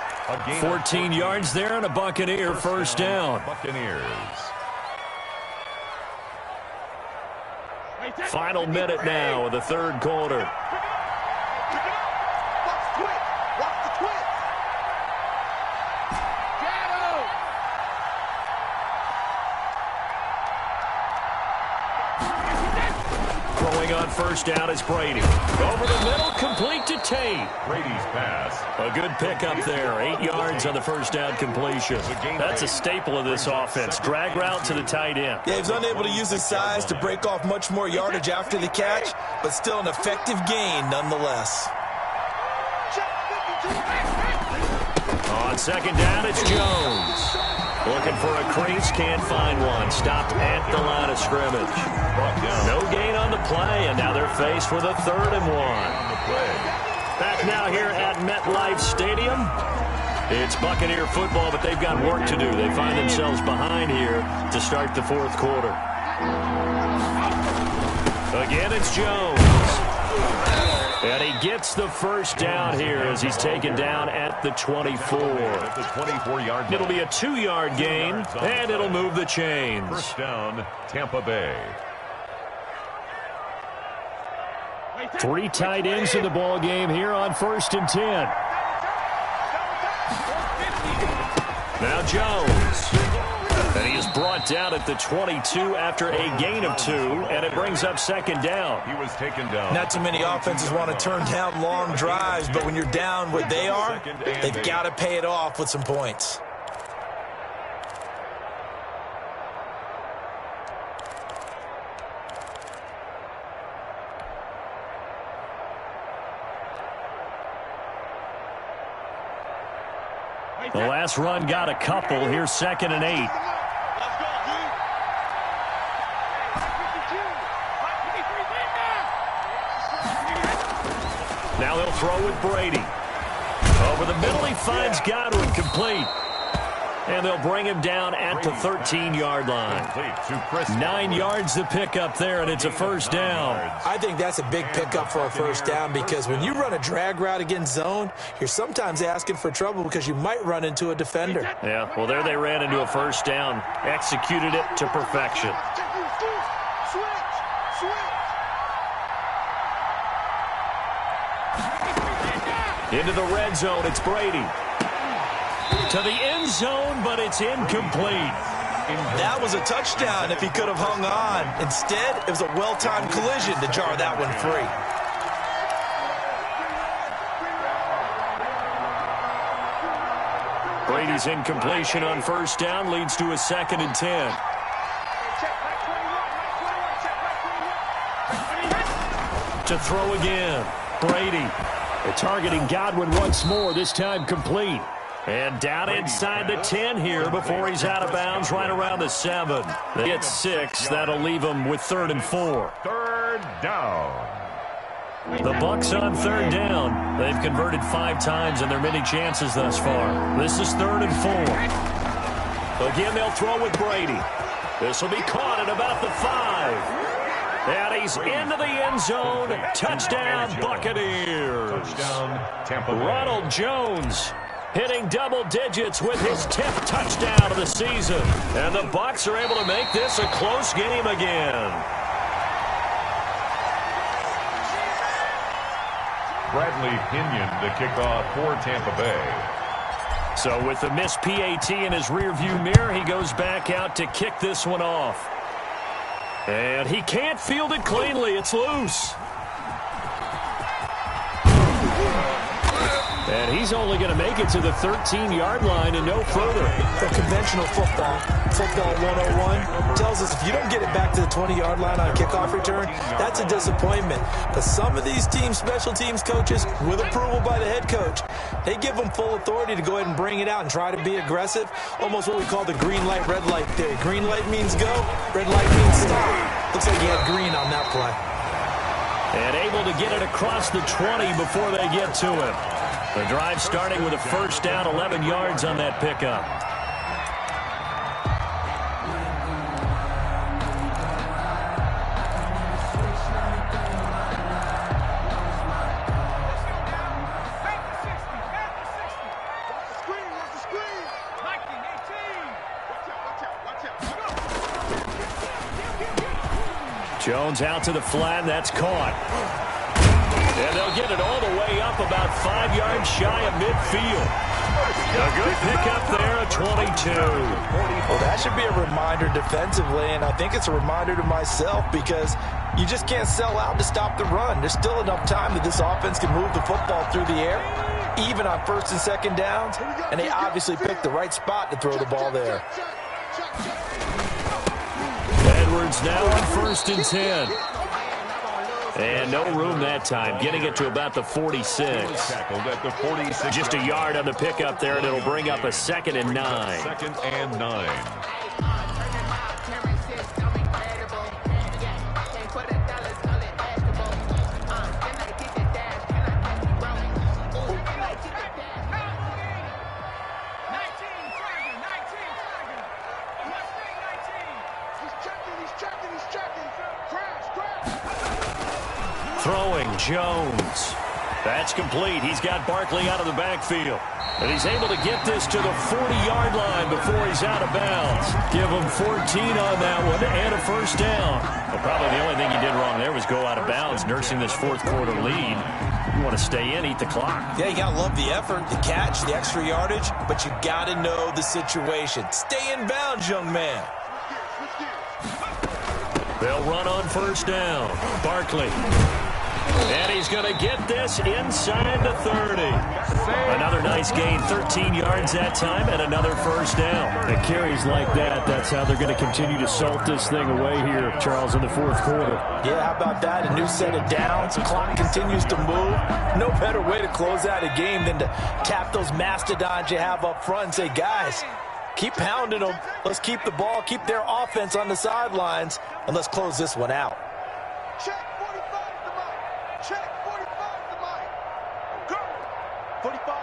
14 yards there and a Buccaneer 1st down. Buccaneers. Final minute now of the 3rd quarter. Throwing on 1st down is Brady. Over the middle, complete to Tate. Brady's pass. A good pickup there. 8 yards on the 1st down completion. That's a staple of this offense. Drag route to the tight end. Yeah, he's unable to use his size to break off much more yardage after the catch, but still an effective gain nonetheless. On 2nd down, it's Jones. Looking for a crease, can't find one. Stopped at the line of scrimmage. No gain on the play, and now they're faced with a 3rd and 1. Back now here at MetLife Stadium. It's Buccaneer football, but they've got work to do. They find themselves behind here to start the 4th quarter. Again, it's Jones. And he gets the first down here as he's taken down at the 24. At the 24-yard line. It'll be a 2-yard gain, and it'll move the chains. First down, Tampa Bay. 3 tight ends in the ball game here on 1st and 10. Now Jones. And he is brought down at the 22 after a gain of 2, and it brings up 2nd down. He was taken down. Not too many offenses want to turn down long drives, but when you're down what they are, they've got to pay it off with some points. The last run got a couple. Here's 2nd and 8. Now he'll throw with Brady. Over the middle, he finds Godwin, complete. And they'll bring him down at the 13-yard line. 9 yards to pick up there, and it's a first down. I think that's a big pickup for a first down because when you run a drag route against zone, you're sometimes asking for trouble because you might run into a defender. Yeah, well, there they ran into a first down. Executed it to perfection. Into the red zone, it's Brady. To the end zone, but it's incomplete. That was a touchdown if he could have hung on. Instead, it was a well-timed collision to jar that one free. Brady's incompletion on first down leads to a 2nd and 10. To throw again, Brady. Targeting Godwin once more, this time complete. And down inside the 10 here before he's out of bounds right around the 7. They get 6. That'll leave him with 3rd and 4. 3rd down. The Bucs on 3rd down. They've converted 5 times in their many chances thus far. This is 3rd and 4. Again, they'll throw with Brady. This will be caught at about the 5. And he's into the end zone. Touchdown, Buccaneers. Touchdown, Tampa Bay. Ronald Jones hitting double digits with his 10th touchdown of the season. And the Bucs are able to make this a close game again. Bradley Pinion to kick off for Tampa Bay. So with the missed PAT in his rearview mirror, he goes back out to kick this one off. And he can't field it cleanly. It's loose. And he's only going to make it to the 13-yard line and no further. For conventional football 101 tells us if you don't get it back to the 20-yard line on a kickoff return, that's a disappointment. But some of these special teams coaches, with approval by the head coach, they give them full authority to go ahead and bring it out and try to be aggressive. Almost what we call the green light, red light theory. Green light means go, red light means stop. Looks like he had green on that play. And able to get it across the 20 before they get to him. The drive starting with a first down, 11 yards on that pickup. Jones out to the flat, that's caught. And they'll get it all the way up about 5 yards shy of midfield. A good pickup there at 22. Well, that should be a reminder defensively, and I think it's a reminder to myself because you just can't sell out to stop the run. There's still enough time that this offense can move the football through the air, even on 1st and 2nd downs, and they obviously picked the right spot to throw the ball there. Edwards now on 1st and 10. And no room that time, getting it to about the 46. Tackled at the 46. Just a yard on the pickup there, and it'll bring up a 2nd and 9. 2nd and 9. Throwing Jones. That's complete. He's got Barkley out of the backfield. And he's able to get this to the 40-yard line before he's out of bounds. Give him 14 on that one and a first down. Well, probably the only thing he did wrong there was go out of bounds, nursing this fourth quarter lead. You want to stay in, eat the clock. Yeah, you got to love the effort, the catch, the extra yardage, but you got to know the situation. Stay in bounds, young man. They'll run on first down. Barkley. And he's going to get this inside the 30. Another nice gain, 13 yards that time, and another first down. And carries like that, that's how they're going to continue to salt this thing away here, Charles, in the fourth quarter. Yeah, how about that? A new set of downs. The clock continues to move. No better way to close out a game than to tap those mastodons you have up front and say, guys, keep pounding them. Let's keep the ball, keep their offense on the sidelines, and let's close this one out. Check 45 the mic. Check 45 the mic. Go. 45.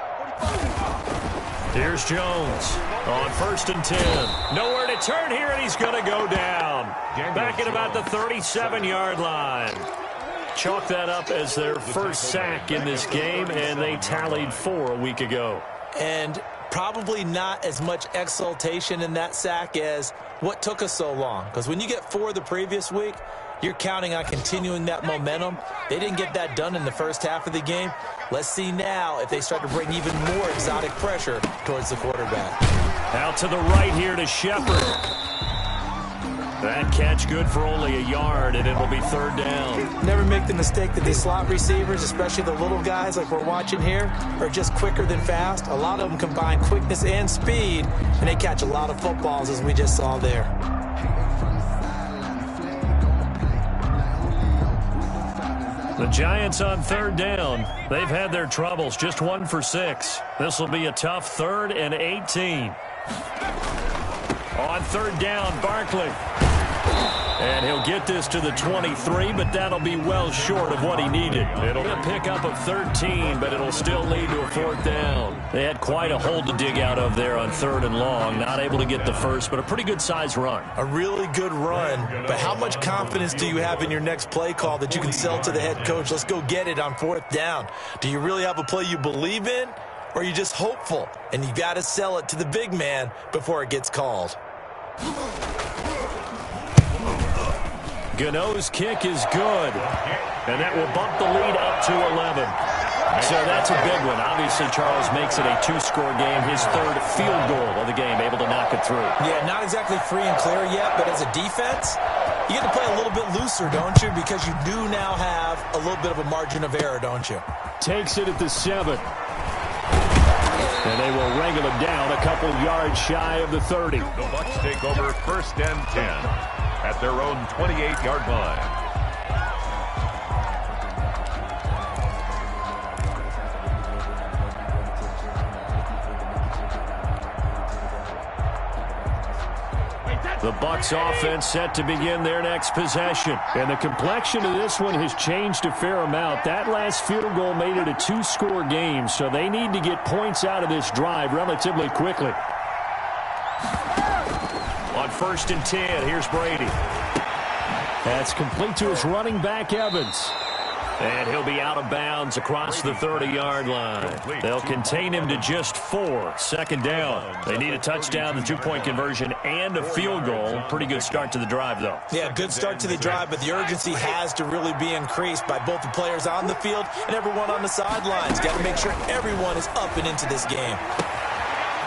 Here's Jones on 1st and 10. Nowhere to turn here, and he's going to go down. Back at about the 37-yard line. Chalk that up as their first sack in this game, and they tallied 4 a week ago. And probably not as much exultation in that sack as what took us so long. Because when you get 4 the previous week, you're counting on continuing that momentum. They didn't get that done in the first half of the game. Let's see now if they start to bring even more exotic pressure towards the quarterback. Out to the right here to Shepard. That catch good for only a yard, and it will be 3rd down. Never make the mistake that these slot receivers, especially the little guys like we're watching here, are just quicker than fast. A lot of them combine quickness and speed, and they catch a lot of footballs, as we just saw there. The Giants on 3rd down. They've had their troubles, just 1 for 6. This will be a tough 3rd and 18. On 3rd down, Barkley. And he'll get this to the 23, but that'll be well short of what he needed. It'll be a pickup of 13, but it'll still lead to a 4th down. They had quite a hole to dig out of there on 3rd and long. Not able to get the first, but a pretty good-sized run. A really good run, but how much confidence do you have in your next play call that you can sell to the head coach? Let's go get it on 4th down. Do you really have a play you believe in, or are you just hopeful? And you got to sell it to the big man before it gets called. Gano's kick is good, and that will bump the lead up to 11. So that's a big one. Obviously, Charles makes it a 2-score game, his 3rd field goal of the game, able to knock it through. Yeah, not exactly free and clear yet, but as a defense, you get to play a little bit looser, don't you? Because you do now have a little bit of a margin of error, don't you? Takes it at the 7. And they will wrangle him down a couple yards shy of the 30. The Bucs take over 1st and 10 at their own 28-yard line. The Bucs offense set to begin their next possession. And the complexion of this one has changed a fair amount. That last field goal made it a 2-score game, so they need to get points out of this drive relatively quickly. On 1st and 10, here's Brady. That's complete to his running back, Evans. And he'll be out of bounds across the 30-yard line. They'll contain him to just 4. 2nd down. They need a touchdown, the 2-point conversion, and a field goal. Pretty good start to the drive, though. Yeah, good start to the drive, but the urgency has to really be increased by both the players on the field and everyone on the sidelines. Got to make sure everyone is up and into this game.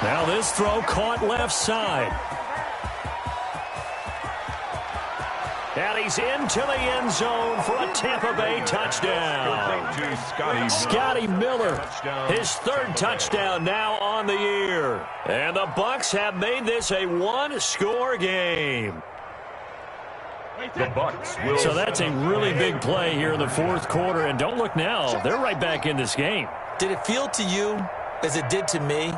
Now this throw caught left side. And he's into the end zone for a Tampa Bay touchdown. Scotty Miller, his 3rd touchdown now on the year. And the Bucs have made this a 1-score game. The Bucs will. So that's a really big play here in the 4th quarter. And don't look now, they're right back in this game. Did it feel to you, as it did to me,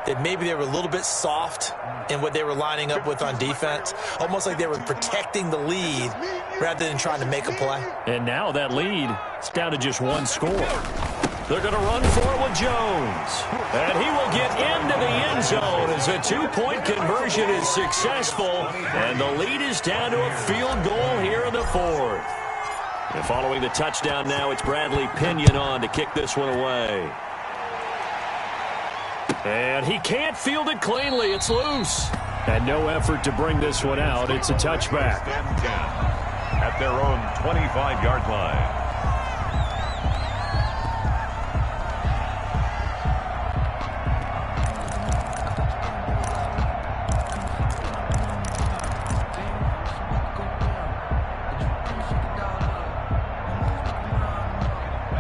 that maybe they were a little bit soft in what they were lining up with on defense? Almost like they were protecting the lead rather than trying to make a play. And now that lead is down to just 1 score. They're going to run for it with Jones. And he will get into the end zone as a 2-point conversion is successful. And the lead is down to a field goal here in the 4th. And following the touchdown now, it's Bradley Pinion on to kick this one away. And he can't field it cleanly. It's loose. And no effort to bring this one out. It's a touchback. 10 at their own 25-yard line.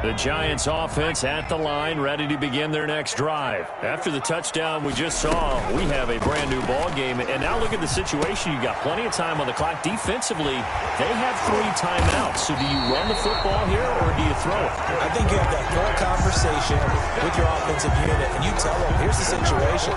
The Giants offense at the line, ready to begin their next drive. After the touchdown we just saw, we have a brand new ball game. And now look at the situation. You got plenty of time on the clock. Defensively, they have 3 timeouts. So do you run the football here or do you throw it? I think you have that full conversation with your offensive unit, and you tell them, here's the situation.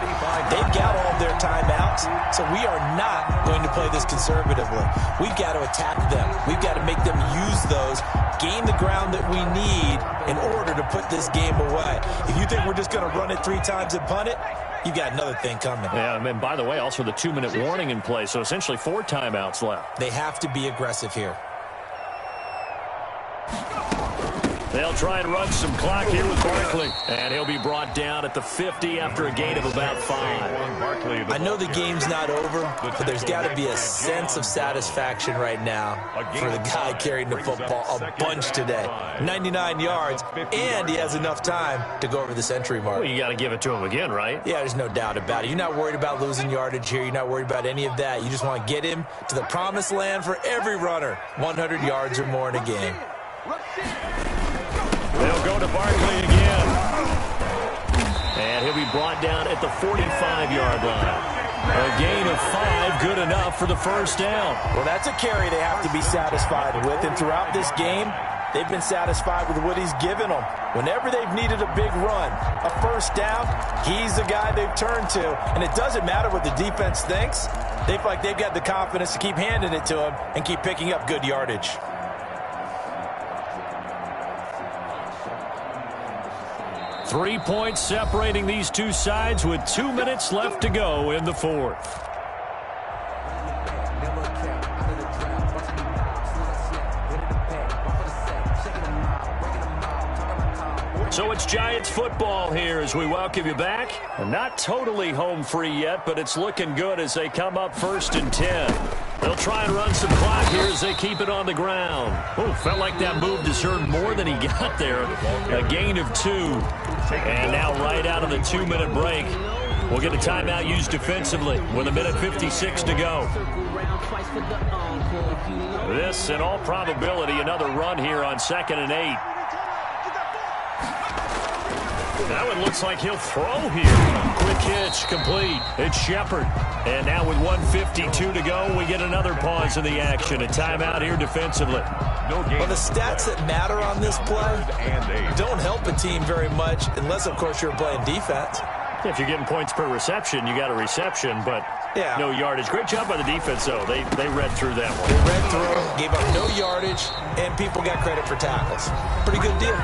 They've got all their timeouts, so we are not going to play this conservatively. We've got to attack them. We've got to make them use those, gain the ground that we need in order to put this game away. If you think we're just going to run it 3 times and punt it, you got another thing coming. Yeah, and by the way, also the 2-minute warning in play, so essentially 4 timeouts left. They have to be aggressive here. They'll try and run some clock here with Barkley. And he'll be brought down at the 50 after a gain of about 5. I know the game's not over, but there's got to be a sense of satisfaction right now for the guy carrying the football a bunch today. 99 yards, and he has enough time to go over the century mark. Well, you got to give it to him again, right? Yeah, there's no doubt about it. You're not worried about losing yardage here. You're not worried about any of that. You just want to get him to the promised land for every runner. 100 yards or more in a game. They'll go to Barkley again. And he'll be brought down at the 45-yard line. A gain of 5, good enough for the first down. Well, that's a carry they have to be satisfied with. And throughout this game, they've been satisfied with what he's given them. Whenever they've needed a big run, a first down, he's the guy they've turned to. And it doesn't matter what the defense thinks. They feel like they've got the confidence to keep handing it to him and keep picking up good yardage. 3 points separating these two sides with 2 minutes left to go in the 4th. So it's Giants football here as we welcome you back. Not totally home free yet, but it's looking good as they come up 1st and 10. They'll try and run some clock here as they keep it on the ground. Oh, felt like that move deserved more than he got there. A gain of 2. And now right out of the 2-minute break, we'll get a timeout used defensively with 1:56 to go. This, in all probability, another run here on 2nd and 8. Now it looks like he'll throw here. Quick hitch, complete. It's Shepard. And now with 1:52 to go, we get another pause in the action. A timeout here defensively. Well, the stats that matter on this play don't help a team very much unless, of course, you're playing defense. If you're getting points per reception, you got a reception, but no yardage. Great job by the defense, though. They read through that one. They read through, gave up no yardage, and people got credit for tackles. Pretty good deal.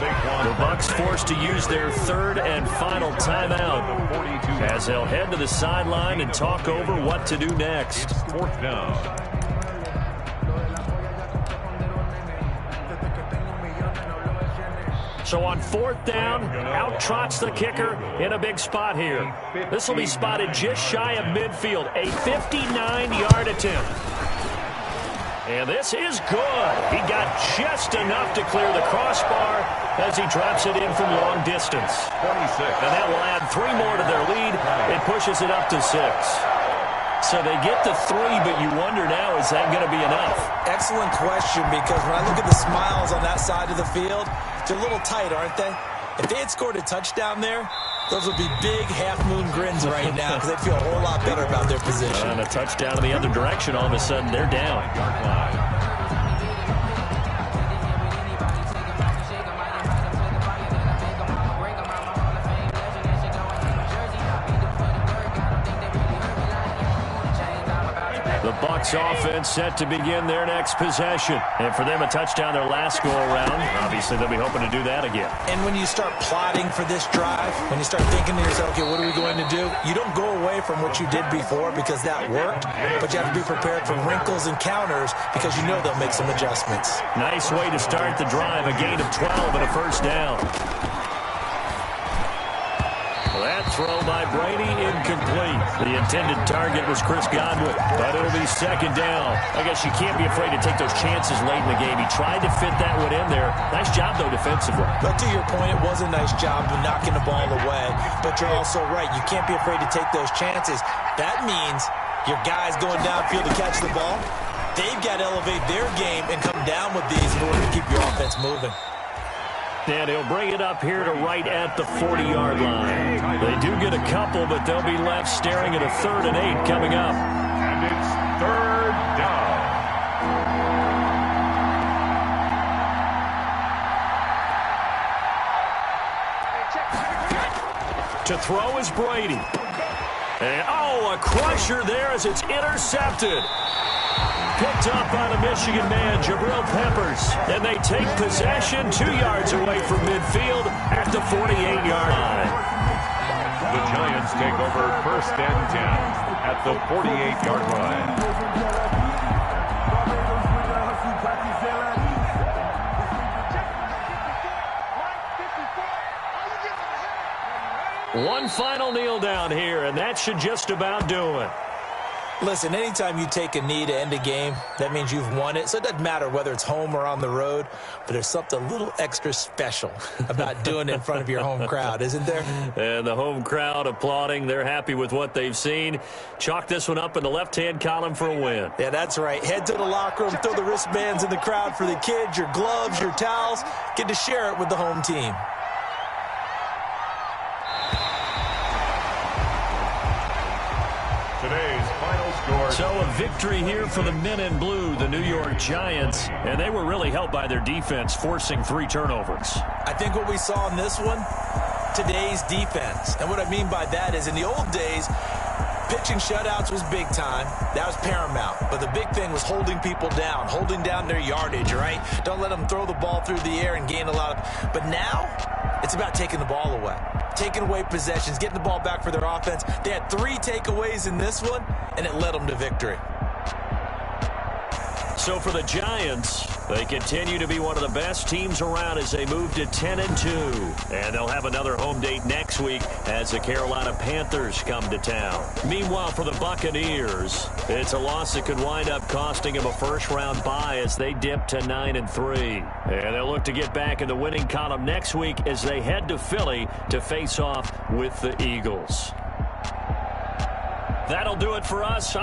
The Bucs forced to use their 3rd and final timeout as they'll head to the sideline and talk over what to do next. 4th down. So on 4th down, out trots the kicker in a big spot here. This will be spotted just shy of midfield, a 59-yard attempt. And this is good. He got just enough to clear the crossbar as he drops it in from long distance. 26. And that will add 3 more to their lead. It pushes it up to 6. So they get to 3, but you wonder now, is that going to be enough? Excellent question, because when I look at the smiles on that side of the field, they're a little tight, aren't they? If they had scored a touchdown there, those would be big half-moon grins right now because they'd feel a whole lot better about their position. And a touchdown in the other direction, all of a sudden they're down. Bucs offense set to begin their next possession. And for them, a touchdown their last go-around. Obviously, they'll be hoping to do that again. And when you start plotting for this drive, when you start thinking to yourself, okay, what are we going to do? You don't go away from what you did before because that worked, but you have to be prepared for wrinkles and counters because you know they'll make some adjustments. Nice way to start the drive, a gain of 12 and a first down. That throw by Brady incomplete. The intended target was Chris Godwin, but it'll be second down. I guess you can't be afraid to take those chances late in the game. He tried to fit that one in there. Nice job, though, defensively. But to your point, it was a nice job of knocking the ball away. But you're also right. You can't be afraid to take those chances. That means your guys going downfield to catch the ball, they've got to elevate their game and come down with these in order to keep your offense moving. And he'll bring it up here to right at the 40-yard line. They do get a couple, but they'll be left staring at a 3rd and 8 coming up. And it's 3rd down. To throw is Brady. And, a crusher there as it's intercepted. Picked up by the Michigan man, Jabril Peppers. And they take possession 2 yards away from midfield at the 48-yard line. The Giants take over 1st and 10 at the 48-yard line. One final kneel down here, and that should just about do it. Listen, anytime you take a knee to end a game, that means you've won it. So it doesn't matter whether it's home or on the road, but there's something a little extra special about doing it in front of your home crowd, isn't there? And the home crowd applauding. They're happy with what they've seen. Chalk this one up in the left-hand column for a win. Yeah, that's right. Head to the locker room, throw the wristbands in the crowd for the kids, your gloves, your towels. Get to share it with the home team. Today's final score. So a victory here for the men in blue, the New York Giants, and they were really helped by their defense, forcing 3 turnovers. I think what we saw in this one, today's defense. And what I mean by that is in the old days, pitching shutouts was big time. That was paramount. But the big thing was holding people down, holding down their yardage, right? Don't let them throw the ball through the air and gain a lot of... But now, it's about taking the ball away. Taking away possessions, getting the ball back for their offense. They had 3 takeaways in this one, and it led them to victory. So for the Giants, they continue to be one of the best teams around as they move to 10-2. And they'll have another home date next week as the Carolina Panthers come to town. Meanwhile, for the Buccaneers, it's a loss that could wind up costing them a first-round bye as they dip to 9-3. And they'll look to get back in the winning column next week as they head to Philly to face off with the Eagles. That'll do it for us.